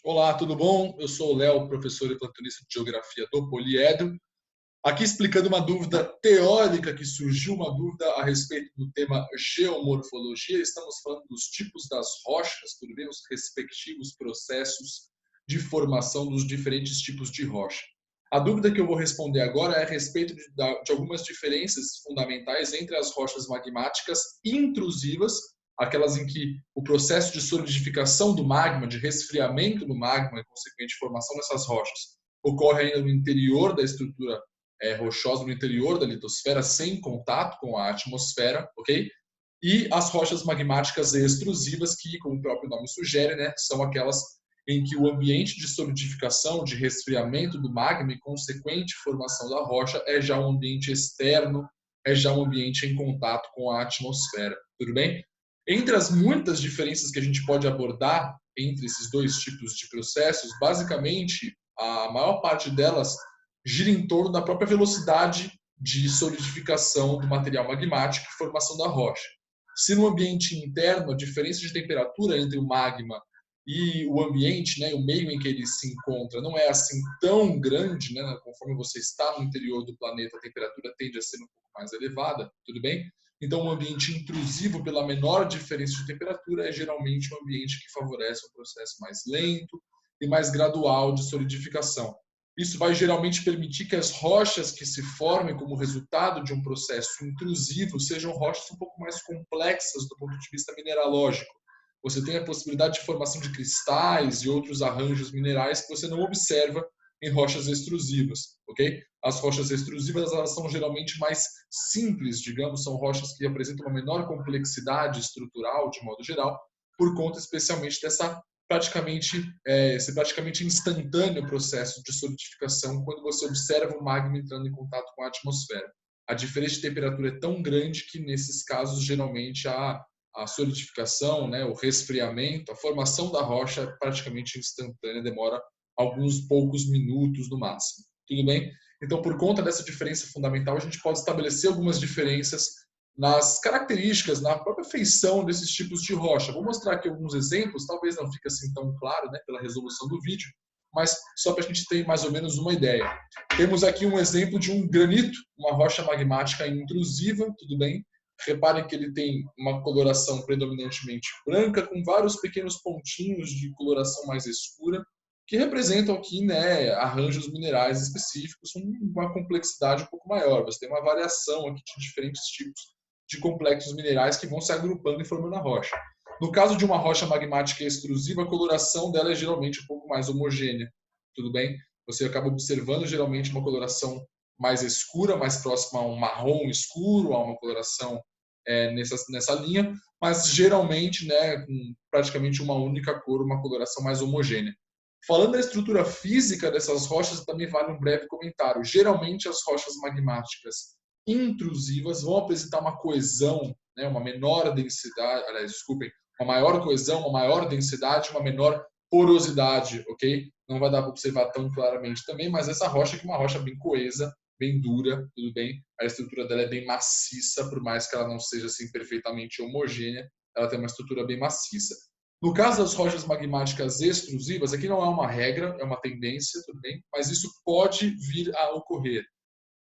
Olá, tudo bom? Eu sou o Léo, professor e plantonista de Geografia do Poliedro. Aqui explicando uma dúvida teórica que surgiu, uma dúvida a respeito do tema geomorfologia. Estamos falando dos tipos das rochas, tudo bem? Os respectivos processos de formação dos diferentes tipos de rocha. A dúvida que eu vou responder agora é a respeito de algumas diferenças fundamentais entre as rochas magmáticas intrusivas, aquelas em que o processo de solidificação do magma, de resfriamento do magma e consequente formação dessas rochas, ocorre ainda no interior da estrutura rochosa, no interior da litosfera, sem contato com a atmosfera, ok? E as rochas magmáticas extrusivas, que, como o próprio nome sugere, né, são aquelas em que o ambiente de solidificação, de resfriamento do magma e consequente formação da rocha é já um ambiente externo, é já um ambiente em contato com a atmosfera. Tudo bem? Entre as muitas diferenças que a gente pode abordar entre esses dois tipos de processos, basicamente, a maior parte delas gira em torno da própria velocidade de solidificação do material magmático e formação da rocha. Se no ambiente interno a diferença de temperatura entre o magma e o ambiente, né, o meio em que ele se encontra, não é assim tão grande, né, conforme você está no interior do planeta, a temperatura tende a ser um pouco mais elevada, tudo bem? Então, um ambiente intrusivo pela menor diferença de temperatura é geralmente um ambiente que favorece um processo mais lento e mais gradual de solidificação. Isso vai geralmente permitir que as rochas que se formem como resultado de um processo intrusivo sejam rochas um pouco mais complexas do ponto de vista mineralógico. Você tem a possibilidade de formação de cristais e outros arranjos minerais que você não observa em rochas extrusivas, ok? As rochas extrusivas, elas são geralmente mais simples, digamos, são rochas que apresentam uma menor complexidade estrutural, de modo geral, por conta especialmente dessa esse praticamente instantâneo processo de solidificação quando você observa o magma entrando em contato com a atmosfera. A diferença de temperatura é tão grande que, nesses casos, geralmente a solidificação, né, o resfriamento, a formação da rocha é praticamente instantânea, demora alguns poucos minutos no máximo. Tudo bem? Então, por conta dessa diferença fundamental, a gente pode estabelecer algumas diferenças nas características, na própria feição desses tipos de rocha. Vou mostrar aqui alguns exemplos, talvez não fique assim tão claro, né, pela resolução do vídeo, mas só para a gente ter mais ou menos uma ideia. Temos aqui um exemplo de um granito, uma rocha magmática intrusiva, tudo bem? Reparem que ele tem uma coloração predominantemente branca, com vários pequenos pontinhos de coloração mais escura, que representam aqui, né, arranjos minerais específicos com uma complexidade um pouco maior. Você tem uma variação aqui de diferentes tipos de complexos minerais que vão se agrupando e formando a rocha. No caso de uma rocha magmática extrusiva, a coloração dela é geralmente um pouco mais homogênea, tudo bem? Você acaba observando geralmente uma coloração mais escura, mais próxima a um marrom escuro, a uma coloração nessa linha, mas geralmente, né, com praticamente uma única cor, uma coloração mais homogênea. Falando da estrutura física dessas rochas, também vale um breve comentário. Geralmente, as rochas magmáticas intrusivas vão apresentar uma coesão, né, uma menor densidade, aliás, desculpem, uma maior coesão, uma maior densidade, uma menor porosidade, ok? Não vai dar para observar tão claramente também, mas essa rocha aqui é uma rocha bem coesa, bem dura, tudo bem? A estrutura dela é bem maciça, por mais que ela não seja assim perfeitamente homogênea, ela tem uma estrutura bem maciça. No caso das rochas magmáticas extrusivas, aqui não é uma regra, é uma tendência, tudo bem? Mas isso pode vir a ocorrer.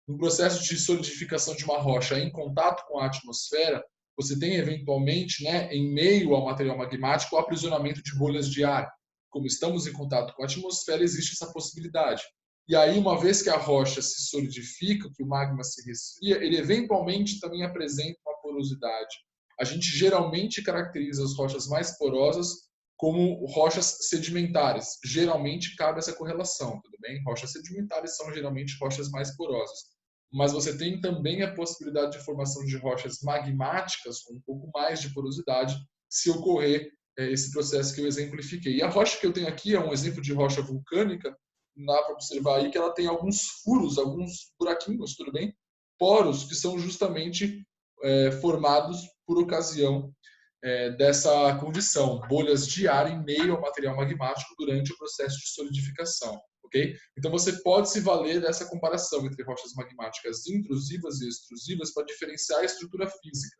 No processo de solidificação de uma rocha em contato com a atmosfera, você tem eventualmente, né, em meio ao material magmático, o aprisionamento de bolhas de ar. Como estamos em contato com a atmosfera, existe essa possibilidade. E aí, uma vez que a rocha se solidifica, que o magma se resfria, ele eventualmente também apresenta uma porosidade. A gente geralmente caracteriza as rochas mais porosas como rochas sedimentares. Geralmente cabe essa correlação, tudo bem? Rochas sedimentares são geralmente rochas mais porosas. Mas você tem também a possibilidade de formação de rochas magmáticas com um pouco mais de porosidade, se ocorrer esse processo que eu exemplifiquei. E a rocha que eu tenho aqui é um exemplo de rocha vulcânica, dá para observar aí que ela tem alguns furos, alguns buraquinhos, tudo bem? Poros, que são justamente formados por ocasião dessa condição, bolhas de ar em meio ao material magmático durante o processo de solidificação. Okay? Então, você pode se valer dessa comparação entre rochas magmáticas intrusivas e extrusivas para diferenciar a estrutura física.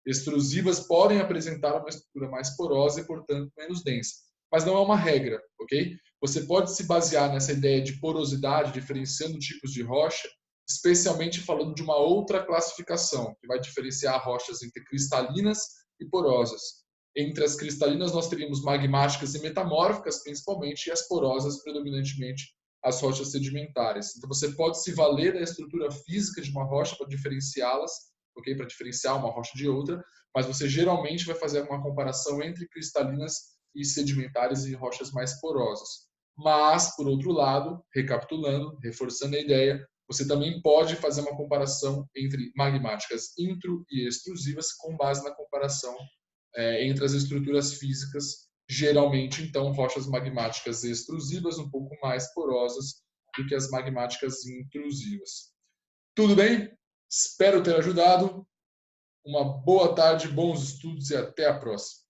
Extrusivas podem apresentar uma estrutura mais porosa e, portanto, menos densa. mas não é uma regra, ok? Você pode se basear nessa ideia de porosidade, diferenciando tipos de rocha, especialmente falando de uma outra classificação, que vai diferenciar rochas entre cristalinas e porosas. Entre as cristalinas, nós teríamos magmáticas e metamórficas, principalmente, e as porosas, predominantemente, as rochas sedimentares. Então, você pode se valer da estrutura física de uma rocha para diferenciá-las, ok? Para diferenciar uma rocha de outra, mas você geralmente vai fazer uma comparação entre cristalinas e sedimentares e rochas mais porosas. Mas, por outro lado, recapitulando, reforçando a ideia, você também pode fazer uma comparação entre magmáticas intro e extrusivas com base na comparação entre as estruturas físicas, geralmente, então, rochas magmáticas extrusivas um pouco mais porosas do que as magmáticas intrusivas. Tudo bem? Espero ter ajudado. Uma boa tarde, bons estudos e até a próxima.